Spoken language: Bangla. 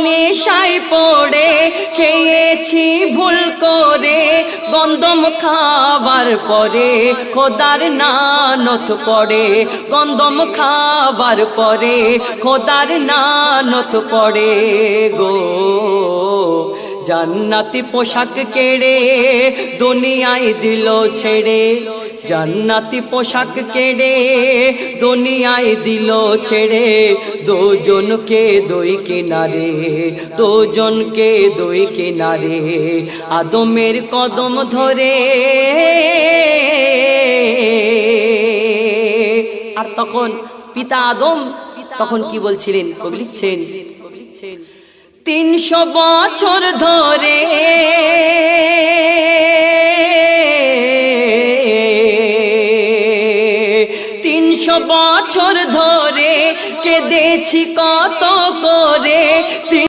নেশায় পড়ে খেয়েছি ভুল করে গন্ধম খাবার পরে খোদার নানত পড়ে গন্ধম খাবার পরে খোদার নানত পড়ে গো জান্নাতি পোশাক কেড়ে দুনিয়ায় দিল ছেড়ে জান্নাতি পোশাক কেড়ে দুনিয়ায় দিল ছেড়ে দুজনকে দুই কিনারে দুজনকে দুই কিনারে আদমের কদম ধরে আর তখন পিতা আদম তখন কি বলছিলেন কবি লিখছেন 300 বছর ধরে 300 বছর ধরে কেঁদেছি